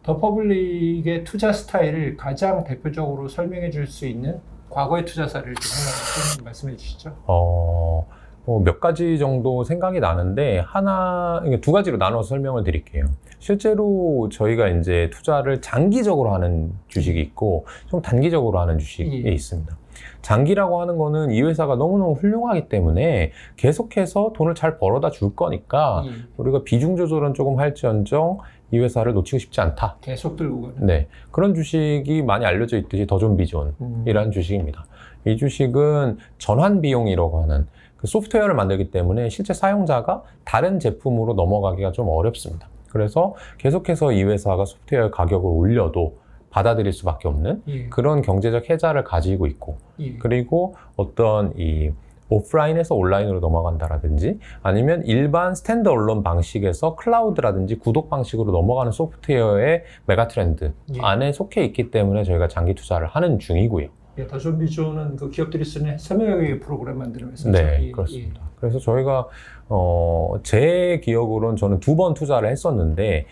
더 퍼블릭의 투자 스타일을 가장 대표적으로 설명해 줄 수 있는 과거의 투자 사례를 좀 하나 말씀해 주시죠. 몇 가지 정도 생각이 나는데 두 가지로 나눠서 설명을 드릴게요. 실제로 저희가 이제 투자를 장기적으로 하는 주식이 있고 좀 단기적으로 하는 주식이 있습니다. 장기라고 하는 거는 이 회사가 너무너무 훌륭하기 때문에 계속해서 돈을 잘 벌어다 줄 거니까 우리가 비중 조절은 조금 할지언정 이 회사를 놓치고 싶지 않다. 계속 들고 가는. 네, 그런 주식이 많이 알려져 있듯이 더존비존이라는 주식입니다. 이 주식은 전환 비용이라고 하는 그 소프트웨어를 만들기 때문에 실제 사용자가 다른 제품으로 넘어가기가 좀 어렵습니다. 그래서 계속해서 이 회사가 소프트웨어 가격을 올려도 받아들일 수밖에 없는 그런 경제적 혜자를 가지고 있고 그리고 어떤 이 오프라인에서 온라인으로 넘어간다라든지 아니면 일반 스탠드얼론 방식에서 클라우드라든지 구독 방식으로 넘어가는 소프트웨어의 메가트렌드 안에 속해 있기 때문에 저희가 장기 투자를 하는 중이고요. 더존비존은 그 기업들이 쓰는 3명의 프로그램 만드는 회사죠. 네, 그렇습니다. 그래서 저희가 제 기억으로는 저는 2번 투자를 했었는데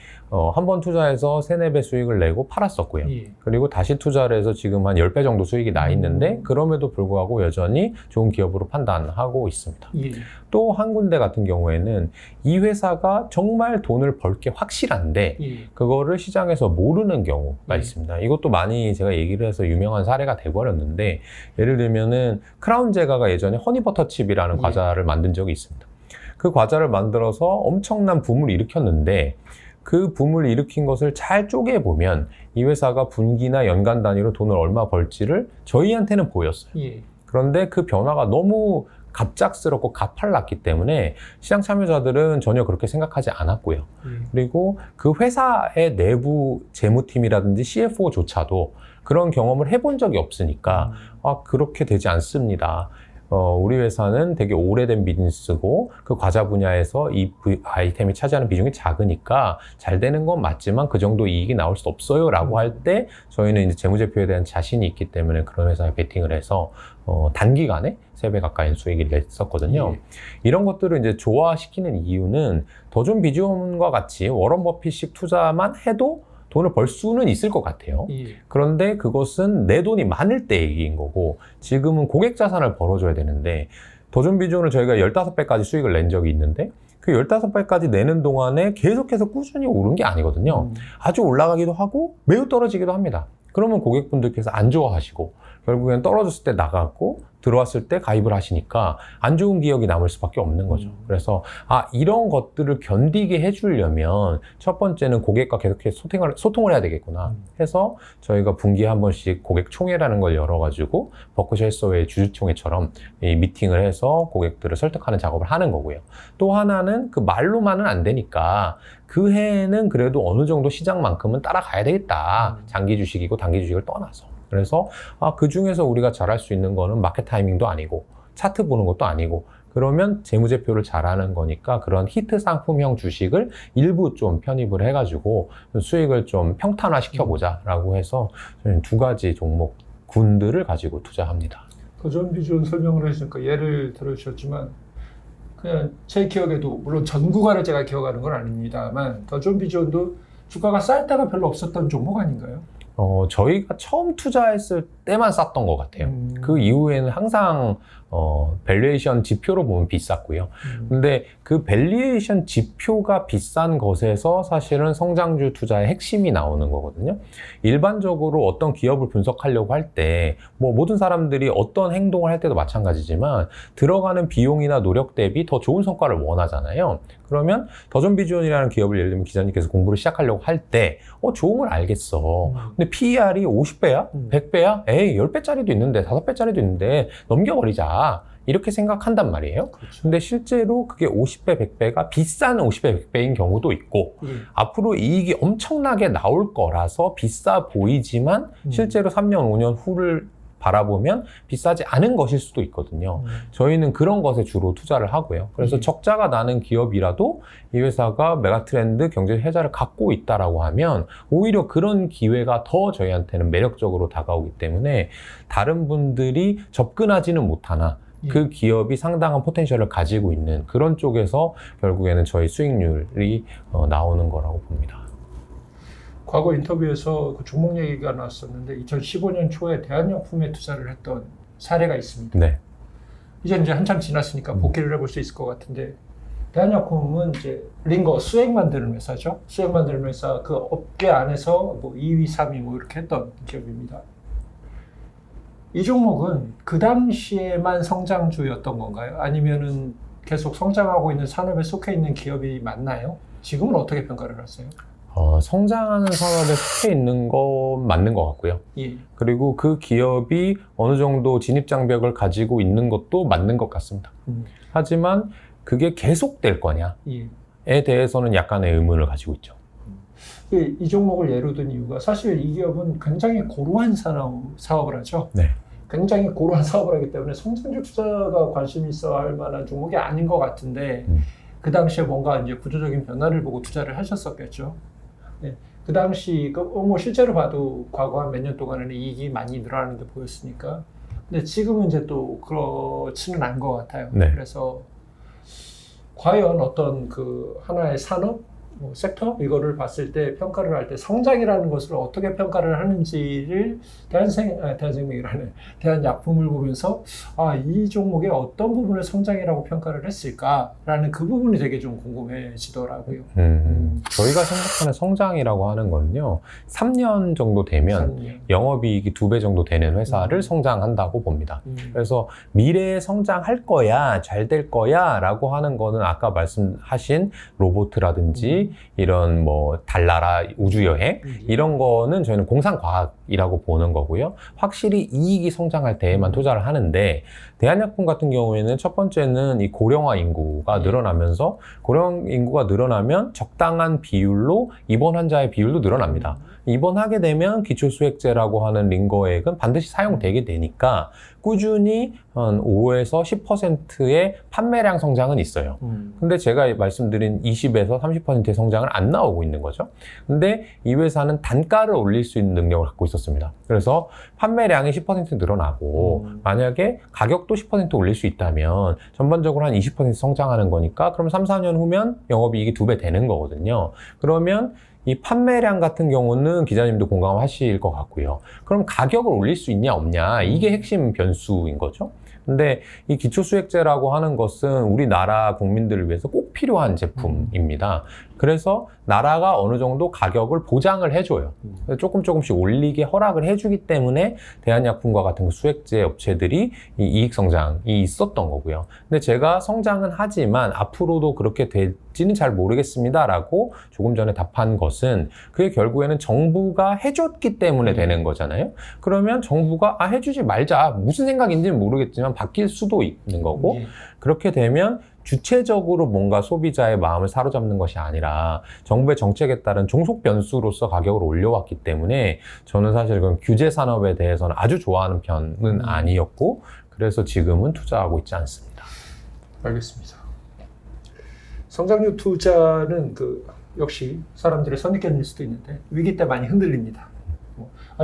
한 번 투자해서 3-4배 수익을 내고 팔았었고요. 그리고 다시 투자를 해서 지금 한 10배 정도 수익이 나 있는데 그럼에도 불구하고 여전히 좋은 기업으로 판단하고 있습니다. 또 한 군데 같은 경우에는 이 회사가 정말 돈을 벌 게 확실한데 그거를 시장에서 모르는 경우가 있습니다. 이것도 많이 제가 얘기를 해서 유명한 사례가 돼버렸는데 예를 들면은 크라운 제가가 예전에 허니버터칩이라는 과자를 만든 적이 있습니다. 그 과자를 만들어서 엄청난 붐을 일으켰는데 그 붐을 일으킨 것을 잘 쪼개보면 이 회사가 분기나 연간 단위로 돈을 얼마 벌지를 저희한테는 보였어요. 그런데 그 변화가 너무 갑작스럽고 가팔랐기 때문에 시장 참여자들은 전혀 그렇게 생각하지 않았고요. 그리고 그 회사의 내부 재무팀이라든지 CFO조차도 그런 경험을 해본 적이 없으니까 그렇게 되지 않습니다. 우리 회사는 되게 오래된 비즈니스고 그 과자 분야에서 이 아이템이 차지하는 비중이 작으니까 잘 되는 건 맞지만 그 정도 이익이 나올 수 없어요 라고 할 때 저희는 이제 재무제표에 대한 자신이 있기 때문에 그런 회사에 베팅을 해서 단기간에 3배 가까이 수익을 냈었거든요. 이런 것들을 이제 좋아시키는 이유는 더존비존과 같이 워런 버핏식 투자만 해도 돈을 벌 수는 있을 것 같아요. 그런데 그것은 내 돈이 많을 때 얘기인 거고 지금은 고객 자산을 벌어줘야 되는데 더존비존을 저희가 15배까지 수익을 낸 적이 있는데 그 15배까지 내는 동안에 계속해서 꾸준히 오른 게 아니거든요. 아주 올라가기도 하고 매우 떨어지기도 합니다. 그러면 고객분들께서 안 좋아하시고 결국엔 떨어졌을 때 나가고 들어왔을 때 가입을 하시니까 안 좋은 기억이 남을 수밖에 없는 거죠. 그래서 이런 것들을 견디게 해주려면 첫 번째는 고객과 계속해서 소통을 해야 되겠구나 해서 저희가 분기에 한 번씩 고객 총회라는 걸 열어가지고 버크셔 해서웨이 주주총회처럼 미팅을 해서 고객들을 설득하는 작업을 하는 거고요. 또 하나는 그 말로만은 안 되니까 그 해에는 그래도 어느 정도 시장만큼은 따라가야 되겠다. 장기 주식이고 단기 주식을 떠나서. 그래서 그 중에서 우리가 잘할 수 있는 거는 마켓 타이밍도 아니고 차트 보는 것도 아니고 그러면 재무제표를 잘하는 거니까 그런 히트 상품형 주식을 일부 좀 편입을 해가지고 수익을 좀 평탄화 시켜보자 라고 해서 저희는 2가지 종목 군들을 가지고 투자합니다. 더존비존 설명을 해주니까 예를 들어주셨지만 그냥 제 기억에도 물론 전구가를 제가 기억하는 건 아닙니다만 더존비존도 주가가 쌀 때가 별로 없었던 종목 아닌가요? 저희가 처음 투자했을 때만 쌌던 것 같아요. 그 이후에는 항상 밸류에이션 지표로 보면 비쌌고요. 근데 그 밸류에이션 지표가 비싼 것에서 사실은 성장주 투자의 핵심이 나오는 거거든요. 일반적으로 어떤 기업을 분석하려고 할 때 뭐 모든 사람들이 어떤 행동을 할 때도 마찬가지지만 들어가는 비용이나 노력 대비 더 좋은 성과를 원하잖아요. 그러면 더존비존이라는 기업을 예를 들면 기자님께서 공부를 시작하려고 할 때 좋은 걸 알겠어. 근데 PER이 50배야? 100배야? 에이 10배짜리도 있는데 5배짜리도 있는데 넘겨버리자. 이렇게 생각한단 말이에요. 그렇죠. 근데 실제로 그게 50배, 100배가 비싼 50배, 100배인 경우도 있고 앞으로 이익이 엄청나게 나올 거라서 비싸 보이지만 실제로 3년, 5년 후를 바라보면 비싸지 않은 것일 수도 있거든요. 저희는 그런 것에 주로 투자를 하고요. 그래서 적자가 나는 기업이라도 이 회사가 메가트렌드 경제 혜자를 갖고 있다라고 하면 오히려 그런 기회가 더 저희한테는 매력적으로 다가오기 때문에 다른 분들이 접근하지는 못하나 그 기업이 상당한 포텐셜을 가지고 있는 그런 쪽에서 결국에는 저희 수익률이 나오는 거라고 봅니다. 과거 인터뷰에서 그 종목 얘기가 나왔었는데 2015년 초에 대한약품에 투자를 했던 사례가 있습니다. 네. 이제 한참 지났으니까 복귀를 해볼 수 있을 것 같은데 대한약품은 이제 링거 수액 만드는 회사죠. 수액 만드는 회사 그 업계 안에서 뭐 2위, 3위 뭐 이렇게 했던 기업입니다. 이 종목은 그 당시에만 성장주였던 건가요? 아니면은 계속 성장하고 있는 산업에 속해 있는 기업이 맞나요? 지금은 어떻게 평가를 하세요? 성장하는 산업에 속해 있는 건 맞는 것 같고요. 예. 그리고 그 기업이 어느 정도 진입장벽을 가지고 있는 것도 맞는 것 같습니다. 하지만 그게 계속될 거냐에 예. 대해서는 약간의 의문을 가지고 있죠. 이 종목을 예로 든 이유가 사실 이 기업은 굉장히 고루한 사업을 하죠. 네. 굉장히 고루한 사업을 하기 때문에 성장주 투자가 관심 있어 할 만한 종목이 아닌 것 같은데 그 당시에 뭔가 이제 구조적인 변화를 보고 투자를 하셨었겠죠. 네. 그 당시 뭐 실제로 봐도 과거 한 몇 년 동안에는 이익이 많이 늘어나는 게 보였으니까. 근데 지금은 이제 또 그렇지는 않은 것 같아요. 네. 그래서 과연 어떤 그 하나의 산업, 뭐 섹터 이거를 봤을 때 평가를 할 때 성장이라는 것을 어떻게 평가를 하는지를 대한생명이라는 대한약품을 보면서 이 종목의 어떤 부분을 성장이라고 평가를 했을까라는 그 부분이 되게 좀 궁금해지더라고요. 저희가 생각하는 성장이라고 하는 거는요, 3년 정도 되면 3년. 영업이익이 2배 정도 되는 회사를 성장한다고 봅니다. 그래서 미래에 성장할 거야, 잘 될 거야 라고 하는 거는 아까 말씀하신 로보트라든지 이런 뭐 달나라 우주여행 이런 거는 저희는 공상과학이라고 보는 거고요. 확실히 이익이 성장할 때에만 투자를 하는데 대한약품 같은 경우에는 첫 번째는 이 고령화 인구가 늘어나면서 고령 인구가 늘어나면 적당한 비율로 입원 환자의 비율도 늘어납니다. 입원하게 되면 기초수액제라고 하는 링거액은 반드시 사용되게 되니까 꾸준히 한 5에서 10%의 판매량 성장은 있어요. 근데 제가 말씀드린 20에서 30%의 성장은 안 나오고 있는 거죠. 근데 이 회사는 단가를 올릴 수 있는 능력을 갖고 있었습니다. 그래서 판매량이 10% 늘어나고 만약에 가격도 10% 올릴 수 있다면 전반적으로 한 20% 성장하는 거니까 그럼 3, 4년 후면 영업이익이 2배 되는 거거든요. 그러면 이 판매량 같은 경우는 기자님도 공감하실 것 같고요. 그럼 가격을 올릴 수 있냐 없냐 이게 핵심 변수인 거죠. 근데 이 기초수액제라고 하는 것은 우리나라 국민들을 위해서 꼭 필요한 제품입니다. 그래서 나라가 어느 정도 가격을 보장을 해줘요. 조금씩 올리게 허락을 해주기 때문에 대한약품과 같은 수액제 업체들이 이 이익 성장이 있었던 거고요. 근데 제가 성장은 하지만 앞으로도 그렇게 될지는 잘 모르겠습니다 라고 조금 전에 답한 것은 그게 결국에는 정부가 해줬기 때문에 되는 거잖아요. 그러면 정부가 해주지 말자 무슨 생각인지는 모르겠지만 바뀔 수도 있는 거고 그렇게 되면 주체적으로 뭔가 소비자의 마음을 사로잡는 것이 아니라 정부의 정책에 따른 종속 변수로서 가격을 올려왔기 때문에 저는 사실 그 규제 산업에 대해서는 아주 좋아하는 편은 아니었고 그래서 지금은 투자하고 있지 않습니다. 알겠습니다. 성장률 투자는 역시 사람들의 선입견일 수도 있는데 위기 때 많이 흔들립니다.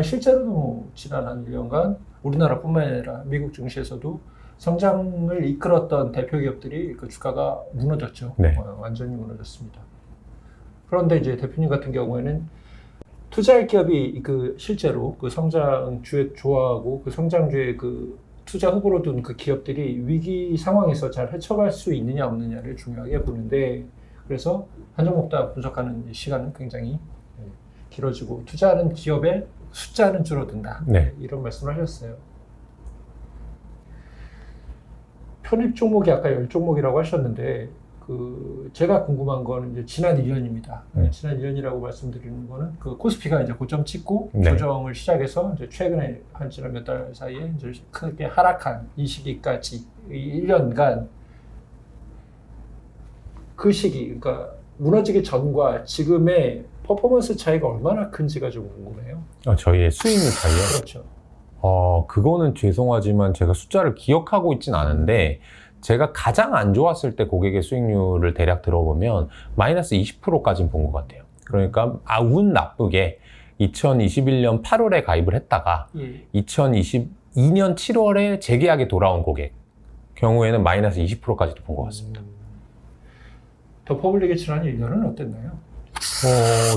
실제로도 지난 한 1년간 우리나라뿐만 아니라 미국 증시에서도 성장을 이끌었던 대표 기업들이 그 주가가 무너졌죠. 네. 완전히 무너졌습니다. 그런데 이제 대표님 같은 경우에는 투자할 기업이 실제로 그 성장주에 좋아하고 그 성장주에 그 투자 후보로 둔 그 기업들이 위기 상황에서 잘 헤쳐갈 수 있느냐 없느냐를 중요하게 보는데 그래서 한 종목당 분석하는 시간은 굉장히 길어지고 투자하는 기업의 숫자는 줄어든다. 네. 이런 말씀을 하셨어요. 편입 종목이 아까 10종목이라고 하셨는데 제가 궁금한 거는 이제 지난 1년입니다. 지난 1년이라고 말씀드리는 거는 그 코스피가 이제 고점 찍고 조정을 시작해서 이제 최근에 한 지난 몇 달 사이에 이제 크게 하락한 이 시기까지 1년간 그 시기 그러니까 무너지기 전과 지금의 퍼포먼스 차이가 얼마나 큰지가 좀 궁금해요. 저희의 수익률 차이요? 그렇죠. 그거는 죄송하지만 제가 숫자를 기억하고 있진 않은데 제가 가장 안 좋았을 때 고객의 수익률을 대략 들어보면 마이너스 20%까지는 본 것 같아요. 그러니까 운 나쁘게 2021년 8월에 가입을 했다가 2022년 7월에 재계약에 돌아온 고객 경우에는 마이너스 20%까지도 본 것 같습니다. 더 퍼블릭에 지난 1년은 어땠나요?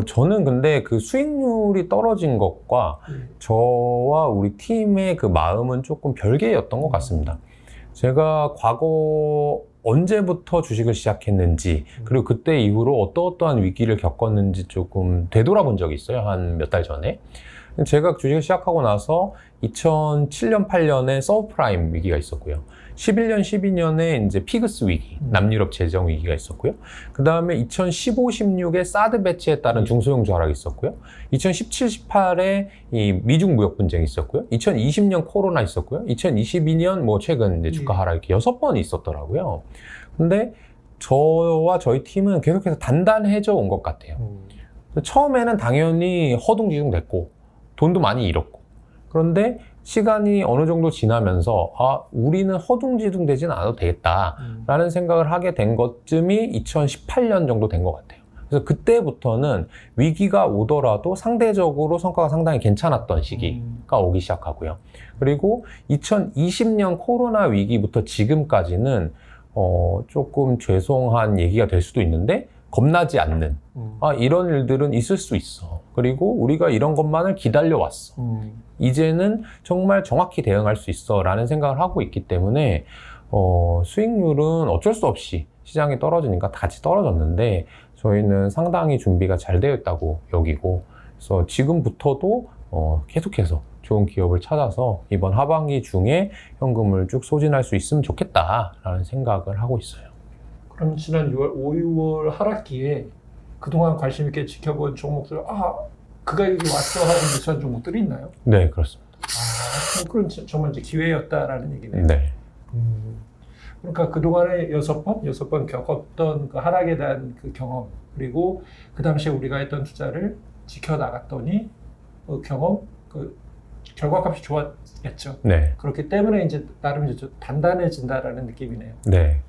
저는 근데 그 수익률이 떨어진 것과 저와 우리 팀의 그 마음은 조금 별개였던 것 같습니다. 제가 과거 언제부터 주식을 시작했는지, 그리고 그때 이후로 어떠한 위기를 겪었는지 조금 되돌아본 적이 있어요. 한 몇 달 전에. 제가 주식을 시작하고 나서 2007년, 8년에 서브프라임 위기가 있었고요. 11년, 12년에 이제 피그스 위기, 남유럽 재정 위기가 있었고요. 그 다음에 2015, 16에 사드 배치에 따른 중소형주 하락이 있었고요. 2017, 18에 이 미중 무역 분쟁이 있었고요. 2020년 코로나 있었고요. 2022년 뭐 최근 이제 주가 하락 이렇게 6번 있었더라고요. 근데 저와 저희 팀은 계속해서 단단해져 온 것 같아요. 처음에는 당연히 허둥지둥 됐고, 돈도 많이 잃었고. 그런데 시간이 어느 정도 지나면서 우리는 허둥지둥 되진 않아도 되겠다라는 생각을 하게 된 것쯤이 2018년 정도 된 것 같아요. 그래서 그때부터는 위기가 오더라도 상대적으로 성과가 상당히 괜찮았던 시기가 오기 시작하고요. 그리고 2020년 코로나 위기부터 지금까지는 조금 죄송한 얘기가 될 수도 있는데 겁나지 않는 이런 일들은 있을 수 있어. 그리고 우리가 이런 것만을 기다려왔어. 이제는 정말 정확히 대응할 수 있어 라는 생각을 하고 있기 때문에 수익률은 어쩔 수 없이 시장이 떨어지니까 같이 떨어졌는데 저희는 상당히 준비가 잘 되어 있다고 여기고, 그래서 지금부터도 계속해서 좋은 기업을 찾아서 이번 하반기 중에 현금을 쭉 소진할 수 있으면 좋겠다라는 생각을 하고 있어요. 그럼 지난 6월, 5, 6월 하락기에 그동안 관심 있게 지켜본 종목들, 그 가격이 왔어 하고 매수한 종목들이 있나요? 네, 그렇습니다. 그럼 정말 이제 기회였다라는 얘기네요. 네. 그러니까 그동안에 6번 겪었던 그 하락에 대한 그 경험, 그리고 그 당시에 우리가 했던 투자를 지켜나갔더니 그 경험, 그 결과값이 좋았겠죠. 네. 그렇기 때문에 이제 나름 이제 좀 단단해진다라는 느낌이네요. 네.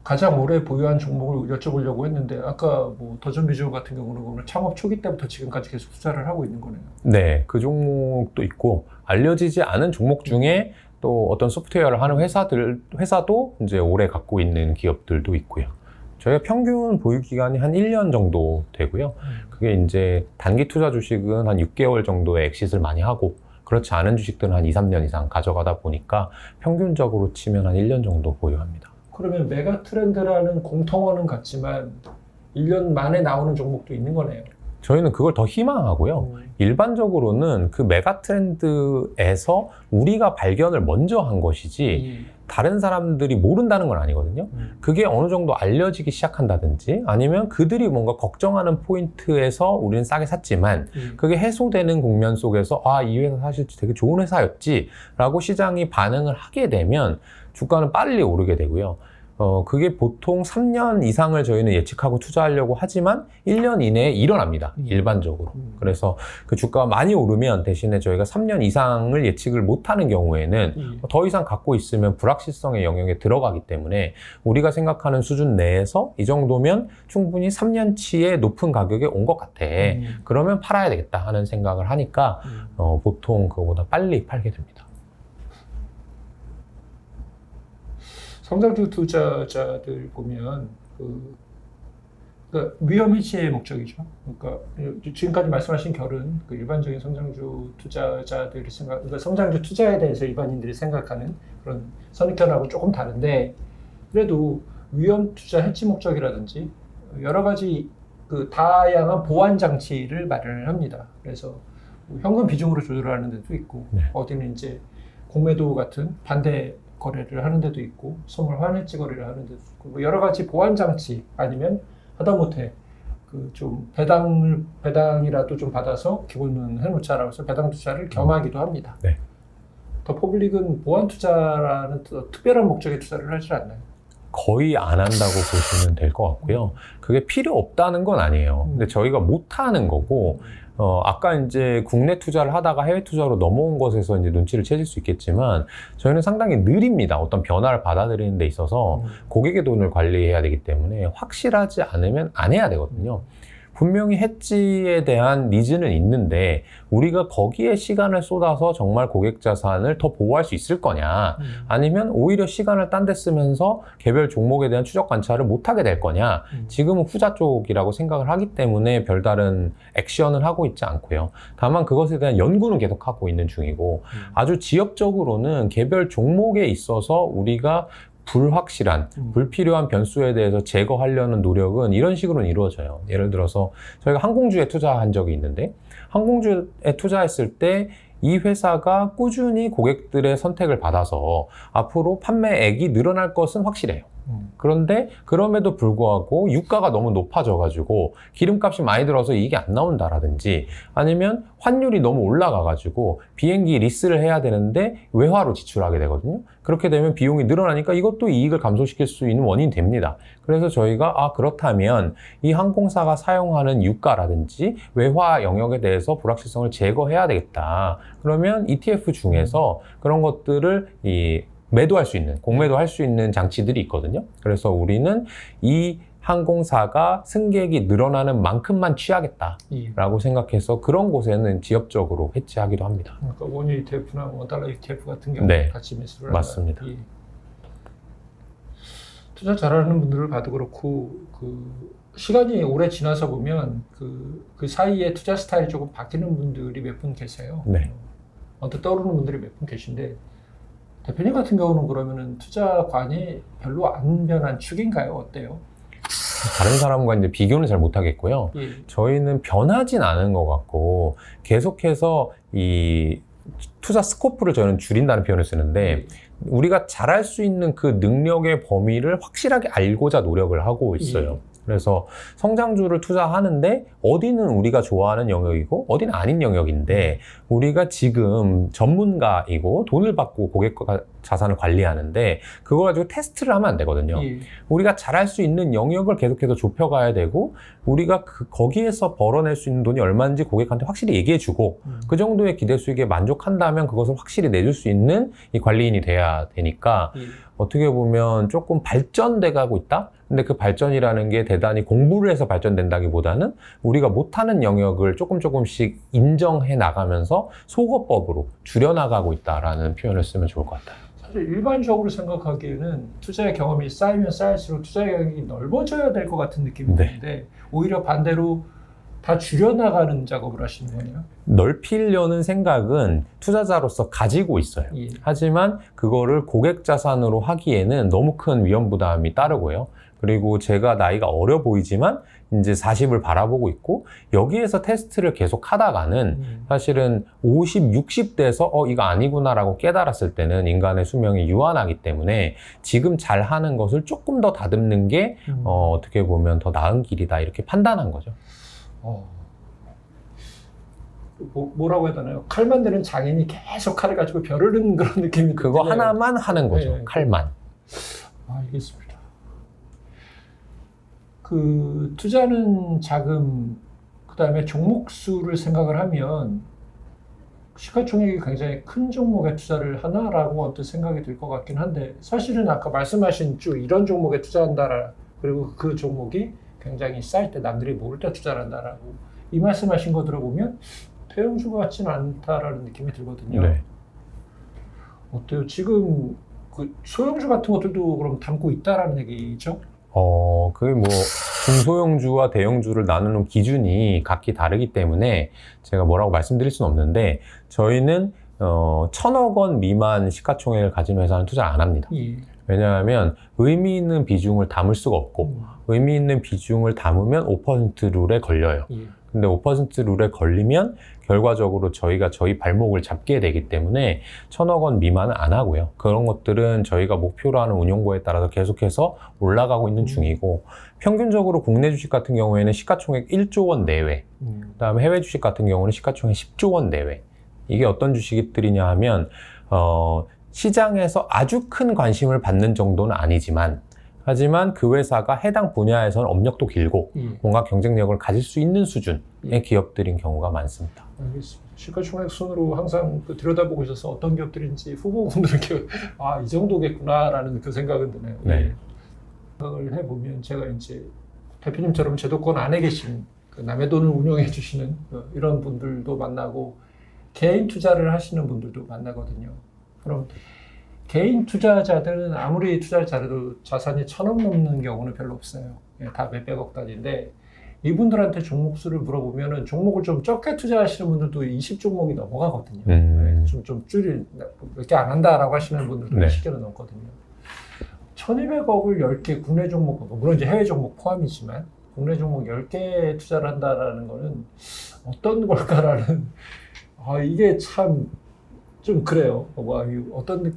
가장 오래 보유한 종목을 여쭤보려고 했는데 아까 뭐 더존비주 같은 경우는 그러면 창업 초기 때부터 지금까지 계속 투자를 하고 있는 거네요. 네, 그 종목도 있고 알려지지 않은 종목 중에 또 어떤 소프트웨어를 하는 회사도 이제 오래 갖고 있는 기업들도 있고요. 저희가 평균 보유 기간이 한 1년 정도 되고요. 그게 이제 단기 투자 주식은 한 6개월 정도의 엑싯을 많이 하고, 그렇지 않은 주식들은 한 2, 3년 이상 가져가다 보니까 평균적으로 치면 한 1년 정도 보유합니다. 그러면 메가 트렌드라는 공통어는 같지만 1년 만에 나오는 종목도 있는 거네요. 저희는 그걸 더 희망하고요. 일반적으로는 그 메가 트렌드에서 우리가 발견을 먼저 한 것이지 다른 사람들이 모른다는 건 아니거든요. 그게 어느 정도 알려지기 시작한다든지 아니면 그들이 뭔가 걱정하는 포인트에서 우리는 싸게 샀지만 그게 해소되는 국면 속에서 이 회사 사실 되게 좋은 회사였지 라고 시장이 반응을 하게 되면 주가는 빨리 오르게 되고요. 그게 보통 3년 이상을 저희는 예측하고 투자하려고 하지만 1년 이내에 일어납니다. 일반적으로. 그래서 그 주가가 많이 오르면 대신에 저희가 3년 이상을 예측을 못하는 경우에는 더 이상 갖고 있으면 불확실성의 영역에 들어가기 때문에 우리가 생각하는 수준 내에서 이 정도면 충분히 3년치의 높은 가격에 온 것 같아. 그러면 팔아야 되겠다 하는 생각을 하니까 보통 그거보다 빨리 팔게 됩니다. 성장주 투자자들 보면 그러니까 위험 해치의 목적이죠. 그러니까 지금까지 말씀하신 결은 그 일반적인 성장주 투자자들이 그러니까 성장주 투자에 대해서 일반인들이 생각하는 그런 선입견하고 조금 다른데, 그래도 위험 투자 해치 목적이라든지 여러 가지 그 다양한 보완 장치를 마련을 합니다. 그래서 뭐 현금 비중으로 조절하는 데도 있고, 어디는 이제 공매도 같은 반대 거래를 하는 데도 있고, 선물 환해지 거래를 하는 데도 있고, 뭐 여러 가지 보완 장치, 아니면 하다못해 그 좀 배당이라도 좀 받아서 기본은 해놓자라고 해서 배당 투자를 겸하기도 합니다. 네. 더 퍼블릭은 보완 투자라는 특별한 목적의 투자를 하지 않나요? 거의 안 한다고 보시면 될 것 같고요. 그게 필요 없다는 건 아니에요. 근데 저희가 못 하는 거고, 아까 이제 국내 투자를 하다가 해외 투자로 넘어온 것에서 이제 눈치를 채실 수 있겠지만, 저희는 상당히 느립니다. 어떤 변화를 받아들이는 데 있어서 고객의 돈을 관리해야 되기 때문에 확실하지 않으면 안 해야 되거든요. 분명히 해지에 대한 니즈는 있는데 우리가 거기에 시간을 쏟아서 정말 고객 자산을 더 보호할 수 있을 거냐, 아니면 오히려 시간을 딴 데 쓰면서 개별 종목에 대한 추적 관찰을 못하게 될 거냐. 지금은 후자 쪽이라고 생각을 하기 때문에 별다른 액션을 하고 있지 않고요. 다만 그것에 대한 연구는 계속 하고 있는 중이고, 아주 지역적으로는 개별 종목에 있어서 우리가 불확실한, 불필요한 변수에 대해서 제거하려는 노력은 이런 식으로는 이루어져요. 예를 들어서 저희가 항공주에 투자한 적이 있는데, 항공주에 투자했을 때 이 회사가 꾸준히 고객들의 선택을 받아서 앞으로 판매액이 늘어날 것은 확실해요. 그런데 그럼에도 불구하고 유가가 너무 높아져가지고 기름값이 많이 들어서 이익이 안 나온다라든지, 아니면 환율이 너무 올라가가지고 비행기 리스를 해야 되는데 외화로 지출하게 되거든요. 그렇게 되면 비용이 늘어나니까 이것도 이익을 감소시킬 수 있는 원인이 됩니다. 그래서 저희가 그렇다면 이 항공사가 사용하는 유가라든지 외화 영역에 대해서 불확실성을 제거해야 되겠다. 그러면 ETF 중에서 그런 것들을 매도할 수 있는, 공매도할 수 있는 장치들이 있거든요. 그래서 우리는 이 항공사가 승객이 늘어나는 만큼만 취하겠다라고 생각해서 그런 곳에는 지역적으로 해지하기도 합니다. 그러니까 원유 ETF나 원달러 ETF 같은 경우 네, 같이 매수를 맞습니다. 하는, 투자 잘하는 분들을 봐도 그렇고 시간이 오래 지나서 보면 그 사이에 투자 스타일이 조금 바뀌는 분들이 몇 분 계세요. 네. 언뜻 떠오르는 분들이 몇 분 계신데, 대표님 같은 경우는 그러면은 투자관이 별로 안 변한 축인가요? 어때요? 다른 사람과 이제 비교는 잘 못하겠고요. 예. 저희는 변하진 않은 것 같고, 계속해서 이 투자 스코프를 저는 줄인다는 표현을 쓰는데, 우리가 잘할 수 있는 그 능력의 범위를 확실하게 알고자 노력을 하고 있어요. 그래서 성장주를 투자하는데 어디는 우리가 좋아하는 영역이고 어디는 아닌 영역인데, 우리가 지금 전문가이고 돈을 받고 고객과 자산을 관리하는데 그거 가지고 테스트를 하면 안 되거든요. 우리가 잘할 수 있는 영역을 계속해서 좁혀가야 되고, 우리가 거기에서 벌어낼 수 있는 돈이 얼마인지 고객한테 확실히 얘기해주고, 그 정도의 기대 수익에 만족한다면 그것을 확실히 내줄 수 있는 이 관리인이 돼야 되니까, 어떻게 보면 조금 발전돼 가고 있다? 근데 그 발전이라는 게 대단히 공부를 해서 발전된다기보다는 우리가 못하는 영역을 조금씩 인정해 나가면서 소거법으로 줄여나가고 있다라는 표현을 쓰면 좋을 것 같아요. 사실 일반적으로 생각하기에는 투자의 경험이 쌓이면 쌓일수록 투자의 영역이 넓어져야 될 것 같은 느낌이 드는데, 오히려 반대로 다 줄여나가는 작업을 하시는 거네요. 넓히려는 생각은 투자자로서 가지고 있어요. 하지만 그거를 고객 자산으로 하기에는 너무 큰 위험 부담이 따르고요. 그리고 제가 나이가 어려 보이지만 이제 40을 바라보고 있고, 여기에서 테스트를 계속 하다가는 사실은 50, 60 돼서 이거 아니구나라고 깨달았을 때는 인간의 수명이 유한하기 때문에 지금 잘 하는 것을 조금 더 다듬는 게 어떻게 보면 더 나은 길이다, 이렇게 판단한 거죠. 뭐라고 해야 되나요? 칼만 드는 장인이 계속 칼을 가지고 벼르는 그런 느낌이 그거 드네요. 하나만 하는 거죠. 네. 칼만. 알겠습니다. 투자는 자금, 그 다음에 종목 수를 생각을 하면 시가총액이 굉장히 큰 종목에 투자를 하나라고 언뜻 생각이 들 것 같긴 한데, 사실은 아까 말씀하신 이런 종목에 투자한다, 그리고 그 종목이 굉장히 쌀 때, 남들이 모를 때 투자를 한다라고 이 말씀하신 거 들어보면 대형주가 같지는 않다라는 느낌이 들거든요. 네. 어때요? 지금 소형주 같은 것들도 그럼 담고 있다라는 얘기죠? 그게 중소형주와 대형주를 나누는 기준이 각기 다르기 때문에 제가 뭐라고 말씀드릴 수는 없는데, 저희는 1,000억 원 미만 시가총액을 가진 회사는 투자를 안 합니다. 왜냐하면 의미 있는 비중을 담을 수가 없고, 의미 있는 비중을 담으면 5% 룰에 걸려요. 근데 5% 룰에 걸리면 결과적으로 저희가 저희 발목을 잡게 되기 때문에 1,000억 원 미만은 안 하고요. 그런 것들은 저희가 목표로 하는 운용고에 따라서 계속해서 올라가고 있는 중이고, 평균적으로 국내 주식 같은 경우에는 시가총액 1조 원 내외, 그다음에 해외 주식 같은 경우는 시가총액 10조 원 내외. 이게 어떤 주식들이냐 하면 시장에서 아주 큰 관심을 받는 정도는 아니지만, 하지만 그 회사가 해당 분야에서는 업력도 길고 뭔가 경쟁력을 가질 수 있는 수준의 기업들인 경우가 많습니다. 알겠습니다. 시가총액 순으로 항상 들여다보고 있어서 어떤 기업들인지 후보분들께 이 정도겠구나라는 그 생각은 드네요. 네. 생각을 해보면 제가 이제 대표님처럼 제도권 안에 계신 그 남의 돈을 운용해 주시는 이런 분들도 만나고 개인 투자를 하시는 분들도 만나거든요. 그럼 개인 투자자들은 아무리 투자를 잘해도 자산이 1,000억 넘는 경우는 별로 없어요. 다 몇백억 단위인데 이분들한테 종목 수를 물어보면은 종목을 좀 적게 투자하시는 분들도 20종목이 넘어가거든요. 좀 줄일 몇 개 안 한다라고 하시는 분들도 20개는 넘거든요. 1,200억을 10개 국내 종목, 물론 이제 해외 종목 포함이지만 국내 종목 10개 투자를 한다라는 거는 어떤 걸까라는 이게 참 좀 그래요. 어떤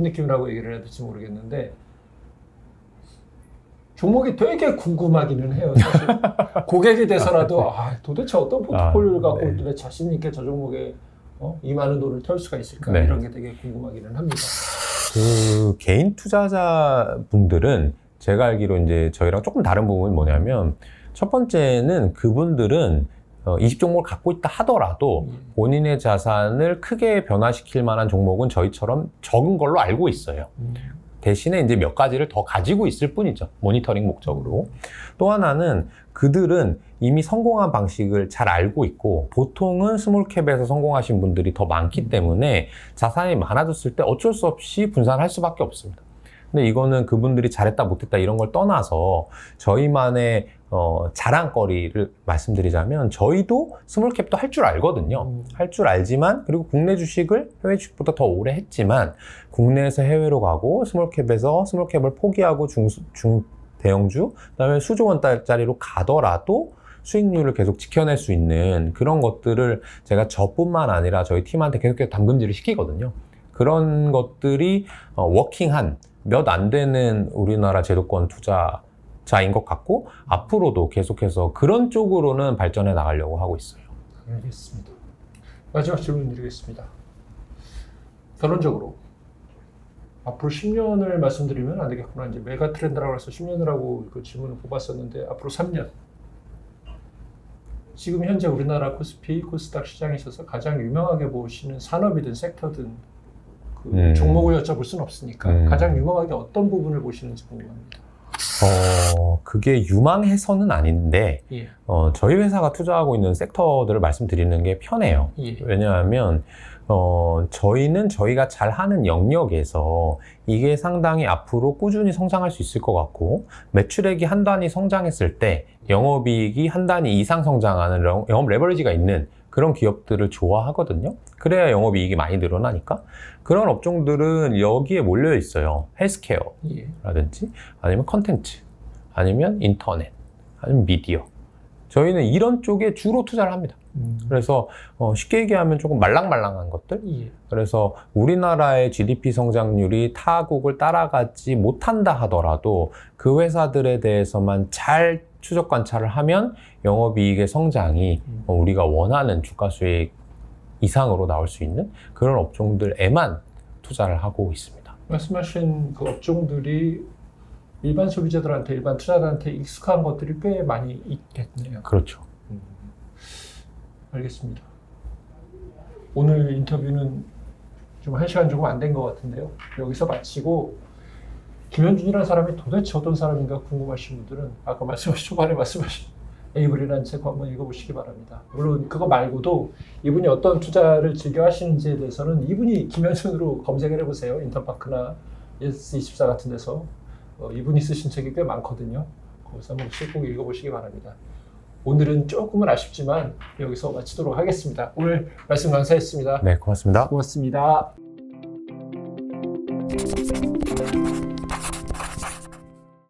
느낌이라고 얘기를 해야 될지 모르겠는데 종목이 되게 궁금하기는 해요. 사실 고객이 돼서라도 도대체 어떤 포트폴리오를 갖고 내 자신 있게 저 종목에 이 많은 돈을 털 수가 있을까 이런 게 되게 궁금하기는 합니다. 그 개인 투자자 분들은 제가 알기로 이제 저희랑 조금 다른 부분이 뭐냐면 첫 번째는 그분들은 20종목을 갖고 있다 하더라도 본인의 자산을 크게 변화시킬 만한 종목은 저희처럼 적은 걸로 알고 있어요. 대신에 이제 몇 가지를 더 가지고 있을 뿐이죠. 모니터링 목적으로. 또 하나는 그들은 이미 성공한 방식을 잘 알고 있고 보통은 스몰캡에서 성공하신 분들이 더 많기 때문에 자산이 많아졌을 때 어쩔 수 없이 분산할 수밖에 없습니다. 근데 이거는 그분들이 잘했다 못했다 이런 걸 떠나서 저희만의 자랑거리를 말씀드리자면 저희도 스몰캡도 할 줄 알거든요. 할 줄 알지만 그리고 국내 주식을 해외 주식보다 더 오래 했지만 국내에서 해외로 가고 스몰캡에서 스몰캡을 포기하고 중대형주 그다음에 수조 원짜리로 가더라도 수익률을 계속 지켜낼 수 있는 그런 것들을 제가 저뿐만 아니라 저희 팀한테 계속해서 담금질을 시키거든요. 그런 것들이 워킹한 몇 안 되는 우리나라 제도권 투자자인 것 같고 앞으로도 계속해서 그런 쪽으로는 발전해 나가려고 하고 있어요. 알겠습니다. 마지막 질문 드리겠습니다. 결론적으로 앞으로 10년을 말씀드리면 안 되겠구나. 이제 메가 트렌드라고 해서 10년을 하고 그 질문을 뽑았었는데 앞으로 3년. 지금 현재 우리나라 코스피, 코스닥 시장에 있어서 가장 유명하게 보시는 산업이든 섹터든 그 종목을 여쭤볼 수는 없으니까 가장 유망하게 어떤 부분을 보시는지 궁금합니다. 그게 유망해서는 아닌데 저희 회사가 투자하고 있는 섹터들을 말씀드리는 게 편해요. 왜냐하면 저희는 저희가 잘하는 영역에서 이게 상당히 앞으로 꾸준히 성장할 수 있을 것 같고 매출액이 한 단위 성장했을 때 영업이익이 한 단위 이상 성장하는 영업 레버리지가 있는 그런 기업들을 좋아하거든요. 그래야 영업이익이 많이 늘어나니까. 그런 업종들은 여기에 몰려 있어요. 헬스케어라든지 아니면 컨텐츠 아니면 인터넷 아니면 미디어. 저희는 이런 쪽에 주로 투자를 합니다. 그래서 쉽게 얘기하면 조금 말랑말랑한 것들. 그래서 우리나라의 GDP 성장률이 타국을 따라가지 못한다 하더라도 그 회사들에 대해서만 잘 추적 관찰을 하면 영업이익의 성장이 우리가 원하는 주가 수익 이상으로 나올 수 있는 그런 업종들에만 투자를 하고 있습니다. 말씀하신 그 업종들이 일반 소비자들한테, 일반 투자자들한테 익숙한 것들이 꽤 많이 있겠네요. 그렇죠. 알겠습니다. 오늘 인터뷰는 좀 1시간 조금 안 된 것 같은데요. 여기서 마치고 김현준이라는 사람이 도대체 어떤 사람인가 궁금하신 분들은 아까 초반에 말씀하신 에이블이라는 책 한번 읽어보시기 바랍니다. 물론 그거 말고도 이분이 어떤 투자를 즐겨 하시는지에 대해서는 이분이 김현준으로 검색을 해보세요. 인터파크나 예스24 같은 데서 이분이 쓰신 책이 꽤 많거든요. 거기서 한번 꼭 읽어보시기 바랍니다. 오늘은 조금은 아쉽지만 여기서 마치도록 하겠습니다. 오늘 말씀 감사했습니다. 네, 고맙습니다. 고맙습니다.